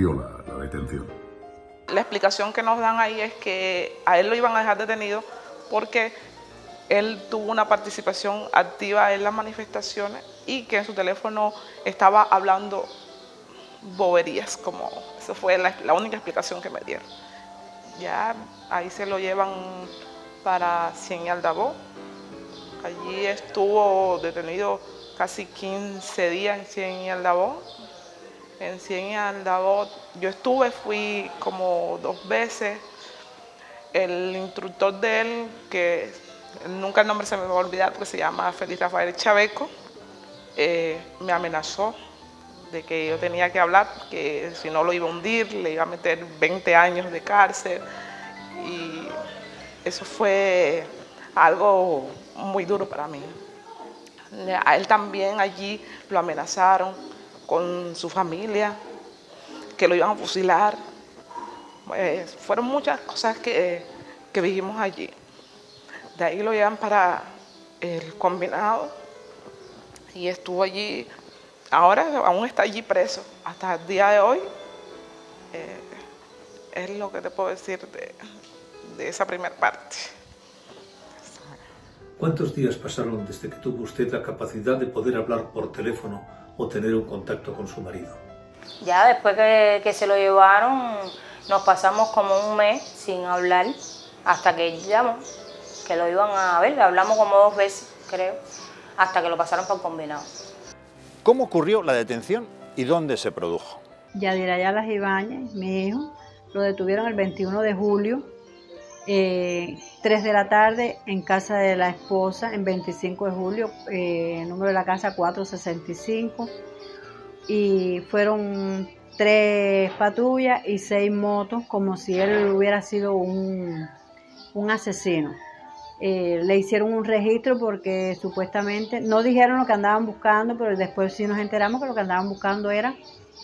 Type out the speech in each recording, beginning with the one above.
ocurrió la detención? La explicación que nos dan ahí es que a él lo iban a dejar detenido porque él tuvo una participación activa en las manifestaciones y que en su teléfono estaba hablando boberías, como eso fue la única explicación que me dieron. Ya ahí se lo llevan para Cien Aldabó. Allí estuvo detenido casi 15 días en Cien Aldabó. En Cien Aldabó yo fui como 2 veces. El instructor de él, que nunca el nombre se me va a olvidar porque se llama Félix Rafael Chaveco, me amenazó de que yo tenía que hablar, que si no lo iba a hundir, le iba a meter 20 años de cárcel. Y eso fue algo muy duro para mí. A él también allí lo amenazaron con su familia, que lo iban a fusilar. Pues, fueron muchas cosas que vivimos allí. De ahí lo llevan para el combinado y estuvo allí. Ahora aún está allí preso hasta el día de hoy. Es lo que te puedo decir de esa primera parte. ¿Cuántos días pasaron desde que tuvo usted la capacidad de poder hablar por teléfono o tener un contacto con su marido? Ya después que se lo llevaron, nos pasamos como un mes sin hablar, hasta que llamó, que lo iban a ver. Hablamos como 2 veces, creo, hasta que lo pasaron para el combinado. ¿Cómo ocurrió la detención y dónde se produjo? Yadira Ayala Ibáñez, mi hijo, lo detuvieron el 21 de julio, 3 de la tarde, en casa de la esposa, en 25 de julio, número de la casa 465, y fueron 3 patrullas y 6 motos, como si él hubiera sido un asesino. Le hicieron un registro porque supuestamente, no dijeron lo que andaban buscando, pero después sí nos enteramos que lo que andaban buscando era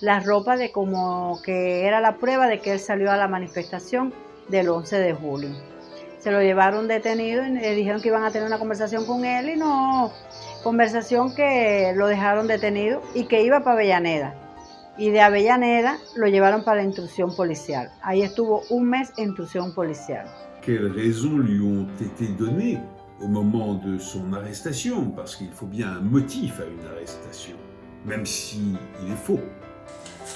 la ropa de como que era la prueba de que él salió a la manifestación del 11 de julio. Se lo llevaron detenido y le dijeron que iban a tener una conversación con él y no, conversación que lo dejaron detenido y que iba para Avellaneda. Y de Avellaneda lo llevaron para la instrucción policial. Ahí estuvo un mes en instrucción policial. Quelles raisons lui ont été données au moment de son arrestation? Parce qu'il faut bien un motif à une arrestation, même si il est faux.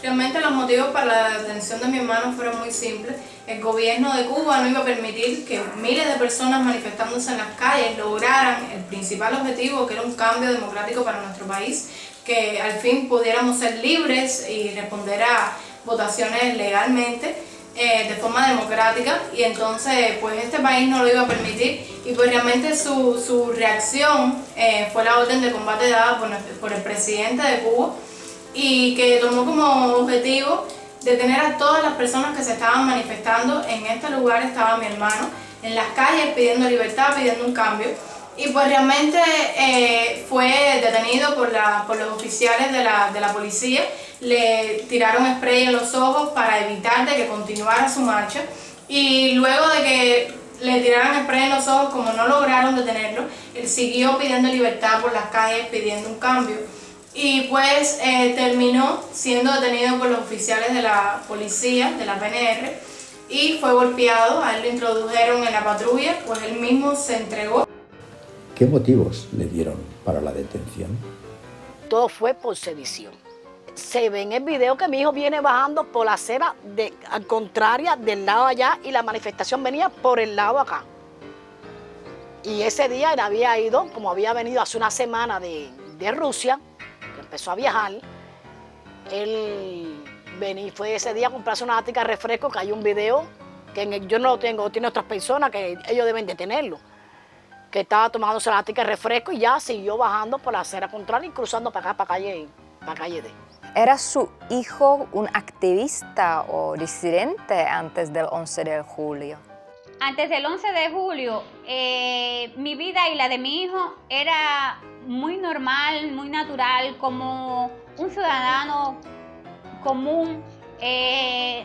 Realmente los motivos para la detención de mi hermano fueron muy simples. El gobierno de Cuba no iba a permitir que miles de personas manifestándose en las calles lograran el principal objetivo, que era un cambio democrático para nuestro país, que al fin pudiéramos ser libres y responder a votaciones legalmente, de forma democrática, y entonces pues este país no lo iba a permitir, y pues realmente su reacción fue la orden de combate dada por el presidente de Cuba, y que tomó como objetivo detener a todas las personas que se estaban manifestando. En este lugar estaba mi hermano en las calles pidiendo libertad, pidiendo un cambio, y pues realmente fue detenido por los oficiales de la policía. Le tiraron spray en los ojos para evitar de que continuara su marcha, y luego de que le tiraran spray en los ojos, como no lograron detenerlo, él siguió pidiendo libertad por las calles, pidiendo un cambio, y pues terminó siendo detenido por los oficiales de la policía, de la PNR, y fue golpeado. A él lo introdujeron en la patrulla, pues él mismo se entregó. ¿Qué motivos le dieron para la detención? Todo fue por sedición. Se ve en el video que mi hijo viene bajando por la acera al contraria del lado allá, y la manifestación venía por el lado acá. Y ese día él había ido, como había venido hace una semana de Rusia, que empezó a viajar, él fue ese día a comprarse una latica de refresco, que hay un video, que yo no lo tengo, tiene otras personas que ellos deben de tenerlo, que estaba tomándose la latica de refresco y ya siguió bajando por la acera contraria y cruzando para acá, para calle D. ¿Era su hijo un activista o disidente antes del 11 de julio? Antes del 11 de julio, mi vida y la de mi hijo era muy normal, muy natural, como un ciudadano común.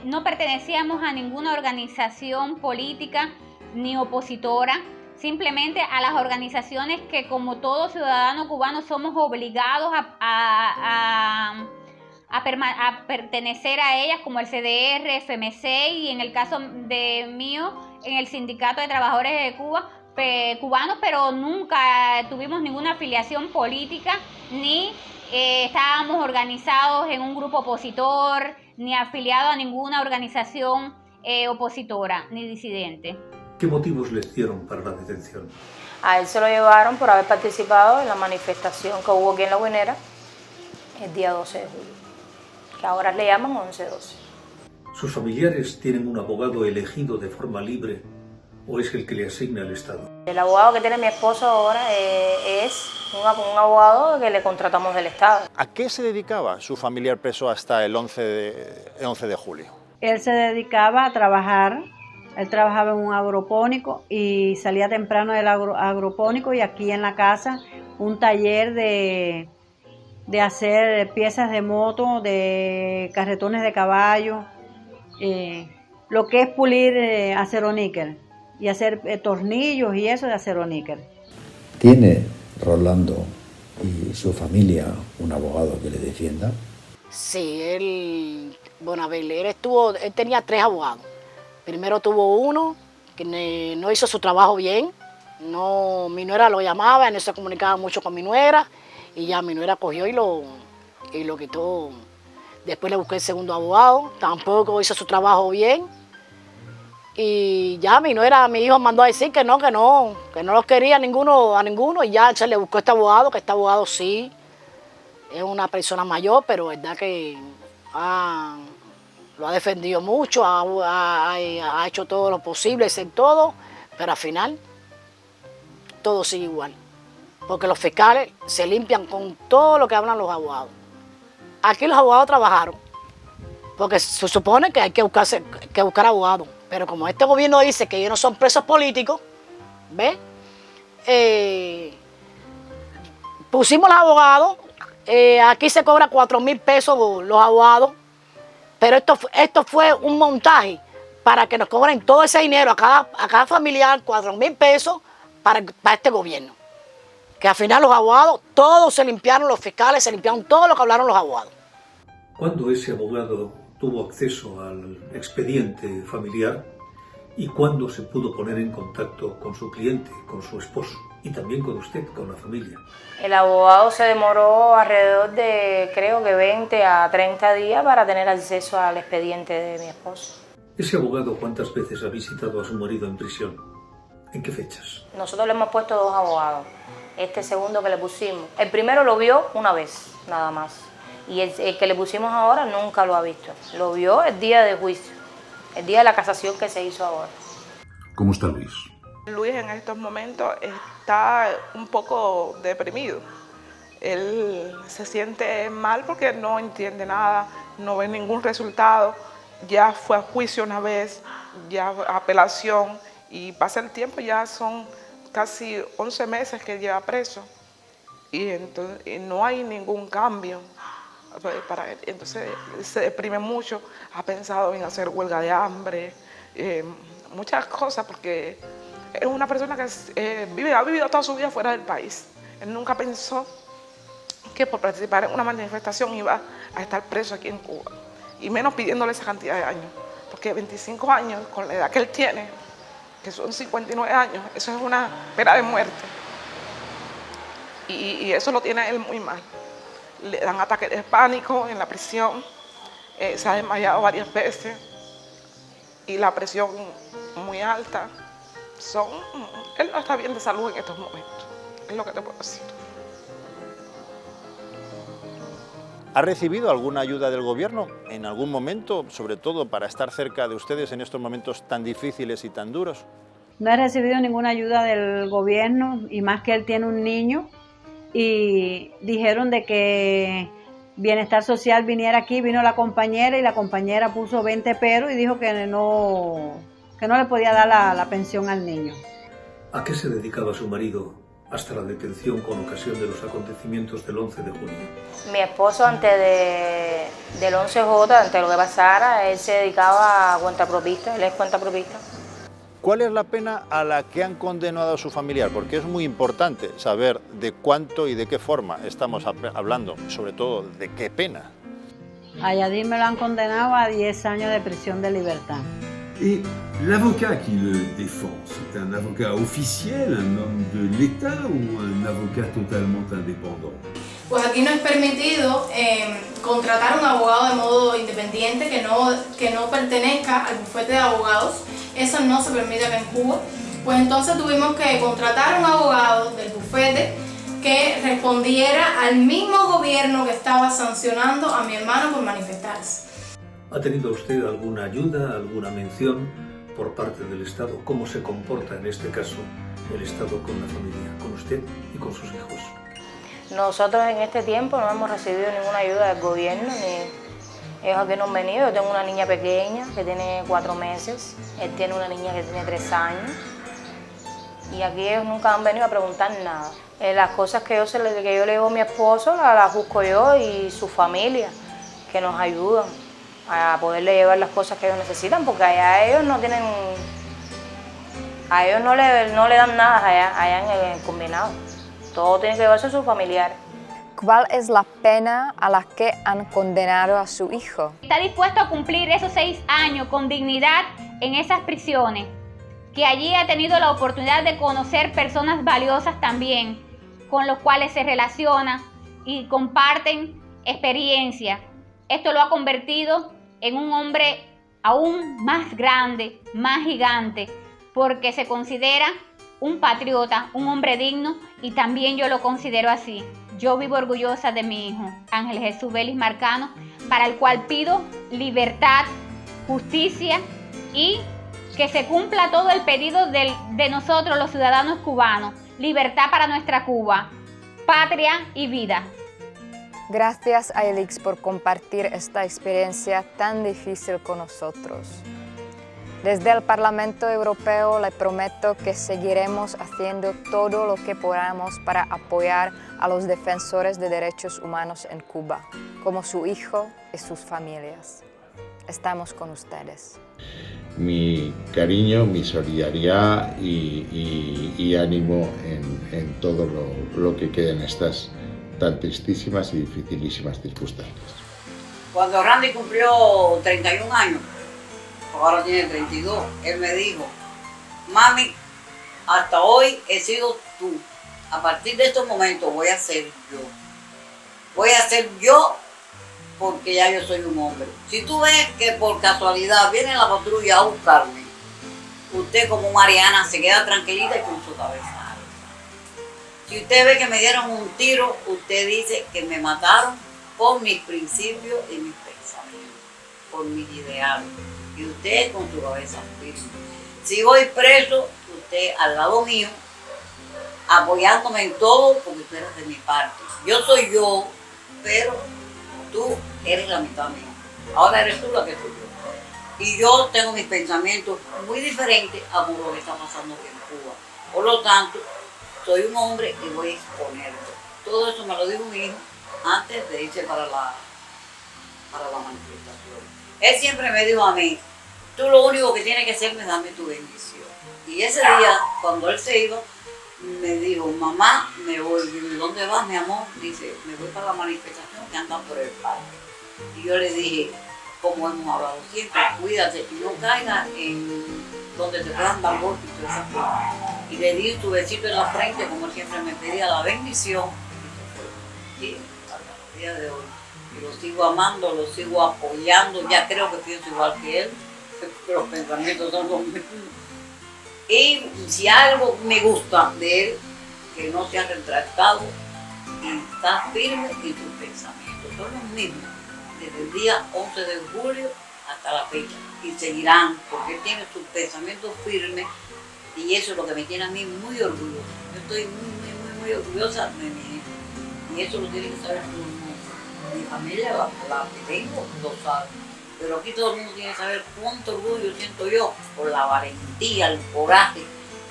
No pertenecíamos a ninguna organización política ni opositora, simplemente a las organizaciones que, como todo ciudadano cubano, somos obligados a a pertenecer a ellas, como el CDR, FMC y en el caso de mío, en el Sindicato de Trabajadores de Cuba, cubanos, pero nunca tuvimos ninguna afiliación política, ni estábamos organizados en un grupo opositor, ni afiliados a ninguna organización opositora, ni disidente. ¿Qué motivos les dieron para la detención? A él se lo llevaron por haber participado en la manifestación que hubo aquí en La Guinera el día 12 de julio, que ahora le llaman 11-12. ¿Sus familiares tienen un abogado elegido de forma libre o es el que le asigna el Estado? El abogado que tiene mi esposo ahora es un abogado que le contratamos del Estado. ¿A qué se dedicaba su familiar preso hasta el 11 de julio? Él se dedicaba a trabajar, él trabajaba en un agropónico y salía temprano del agropónico, y aquí en la casa un taller de hacer piezas de moto, de carretones de caballo, lo que es pulir acero-níquel y hacer tornillos y eso de acero-níquel. ¿Tiene Rolando y su familia un abogado que le defienda? Sí, él tenía 3 abogados. Primero tuvo uno que no hizo su trabajo bien, mi nuera lo llamaba, él no se comunicaba mucho con mi nuera, y ya mi nuera cogió y lo quitó. Después le busqué el segundo abogado, tampoco hizo su trabajo bien. Y ya mi hijo mandó a decir que no los quería a ninguno, y ya se le buscó este abogado, que este abogado sí es una persona mayor, pero es verdad que lo ha defendido mucho, ha hecho todo lo posible, hacer todo, pero al final todo sigue igual. Porque los fiscales se limpian con todo lo que hablan los abogados. Aquí los abogados trabajaron, porque se supone que hay que buscar abogados. Pero como este gobierno dice que ellos no son presos políticos, ¿ves? Pusimos los abogados, aquí se cobra 4.000 pesos los abogados, pero esto fue un montaje para que nos cobren todo ese dinero a cada familiar, 4.000 pesos para este gobierno. Que al final los abogados, todos se limpiaron, los fiscales se limpiaron todo lo que hablaron los abogados. ¿Cuándo ese abogado tuvo acceso al expediente familiar y cuándo se pudo poner en contacto con su cliente, con su esposo y también con usted, con la familia? El abogado se demoró alrededor de, creo que 20 a 30 días para tener acceso al expediente de mi esposo. ¿Ese abogado cuántas veces ha visitado a su marido en prisión? ¿En qué fechas? Nosotros le hemos puesto 2 abogados. Este segundo que le pusimos, el primero lo vio una vez, nada más. Y el que le pusimos ahora nunca lo ha visto. Lo vio el día de juicio, el día de la casación que se hizo ahora. ¿Cómo está Luis? Luis en estos momentos está un poco deprimido. Él se siente mal porque no entiende nada, no ve ningún resultado. Ya fue a juicio una vez, ya apelación, y pasa el tiempo, ya son casi 11 meses que lleva preso y no hay ningún cambio para él. Entonces se deprime mucho, ha pensado en hacer huelga de hambre, muchas cosas, porque es una persona que ha vivido toda su vida fuera del país. Él nunca pensó que por participar en una manifestación iba a estar preso aquí en Cuba, y menos pidiéndole esa cantidad de años, porque 25 años con la edad que él tiene, que son 59 años, eso es una pena de muerte. Y eso lo tiene él muy mal. Le dan ataques de pánico en la prisión, se ha desmayado varias veces, y la presión muy alta. Él no está bien de salud en estos momentos, es lo que te puedo decir. ¿Ha recibido alguna ayuda del gobierno en algún momento, sobre todo para estar cerca de ustedes en estos momentos tan difíciles y tan duros? No he recibido ninguna ayuda del gobierno, y más que él tiene un niño, y dijeron de que Bienestar Social viniera aquí, vino la compañera, y la compañera puso 20 peros y dijo que no le podía dar la pensión al niño. ¿A qué se dedicaba su marido hasta la detención con ocasión de los acontecimientos del 11 de junio? Mi esposo antes del 11J, antes de lo que pasara, él se dedicaba a cuentapropista, él es cuentapropista. ¿Cuál es la pena a la que han condenado a su familiar? Porque es muy importante saber de cuánto y de qué forma estamos hablando, sobre todo de qué pena. A Yadir me lo han condenado a 10 años de prisión de libertad. Et l'avocat qui le défend, c'est un avocat officiel, un homme de l'État ou un avocat totalement indépendant? Pues aquí no es permitido contratar un abogado de modo independiente que no pertenezca al bufete de abogados. Eso no se permite acá en Cuba. Pues entonces tuvimos que contratar un abogado del bufete que respondiera al mismo gobierno que estaba sancionando a mi hermano por manifestarse. ¿Ha tenido usted alguna ayuda, alguna mención por parte del Estado? ¿Cómo se comporta en este caso el Estado con la familia, con usted y con sus hijos? Nosotros en este tiempo no hemos recibido ninguna ayuda del gobierno, ni ellos aquí no han venido. Yo tengo una niña pequeña que tiene 4 meses, él tiene una niña que tiene 3 años y aquí ellos nunca han venido a preguntar nada. Las cosas que yo le digo a mi esposo las busco yo y su familia, que nos ayudan a poderle llevar las cosas que ellos necesitan, porque allá ellos no tienen, a ellos no le dan nada allá en el combinado. Todo tiene que llevarse a sus familiares. ¿Cuál es la pena a la que han condenado a su hijo? Está dispuesto a cumplir esos 6 años con dignidad en esas prisiones, que allí ha tenido la oportunidad de conocer personas valiosas también, con los cuales se relaciona y comparten experiencia. Esto lo ha convertido en un hombre aún más grande, más gigante, porque se considera un patriota, un hombre digno, y también yo lo considero así. Yo vivo orgullosa de mi hijo, Ángel Jesús Vélez Marcano, para el cual pido libertad, justicia y que se cumpla todo el pedido de nosotros los ciudadanos cubanos. Libertad para nuestra Cuba, patria y vida. Gracias a Elix por compartir esta experiencia tan difícil con nosotros. Desde el Parlamento Europeo le prometo que seguiremos haciendo todo lo que podamos para apoyar a los defensores de derechos humanos en Cuba, como su hijo y sus familias. Estamos con ustedes. Mi cariño, mi solidaridad y ánimo en todo lo que queda en estas tan tristísimas y dificilísimas circunstancias. Cuando Randy cumplió 31 años, ahora tiene 32, él me dijo: mami, hasta hoy he sido tú. A partir de estos momentos voy a ser yo. Voy a ser yo porque ya yo soy un hombre. Si tú ves que por casualidad viene la patrulla a buscarme, usted como Mariana se queda tranquilita y con su cabeza. Si usted ve que me dieron un tiro, usted dice que me mataron por mis principios y mis pensamientos, por mis ideales. Y usted con su cabeza firme. Si voy preso, usted al lado mío, apoyándome en todo, porque usted eres de mi parte. Yo soy yo, pero tú eres la mitad mía. Ahora eres tú la que soy yo. Y yo tengo mis pensamientos muy diferentes a lo que está pasando aquí en Cuba. Por lo tanto, soy un hombre y voy a exponerlo. Todo eso me lo dijo mi hijo antes de irse para la manifestación. Él siempre me dijo a mí: tú lo único que tienes que hacer es darme tu bendición. Y ese día, cuando él se iba, me dijo: mamá, me voy. Y yo: ¿dónde vas, mi amor? Dice: me voy para la manifestación que andan por el parque. Y yo le dije, como hemos hablado siempre, cuídate y no caigas en donde te puedan dar golpes y todas esas cosas. Y le di tu besito en la frente, como él siempre me pedía la bendición. Y se fue. Y hasta el día de hoy. Y lo sigo amando, lo sigo apoyando. Ya creo que pienso igual que él. Los pensamientos son los mismos. Y si algo me gusta de él, que no se ha retractado y está firme en sus pensamientos. Son los mismos desde el día 11 de julio hasta la fecha. Y seguirán, porque él tiene sus pensamientos firmes y eso es lo que me tiene a mí muy orgullosa. Yo estoy muy orgullosa de mi hijo. Y eso lo tiene que saber todo el mundo. Mi familia, la que tengo, lo sabe. Pero aquí todo el mundo tiene que saber cuánto orgullo siento yo por la valentía, el coraje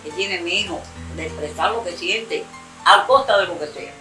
que tiene mi hijo de expresar lo que siente a costa de lo que sea.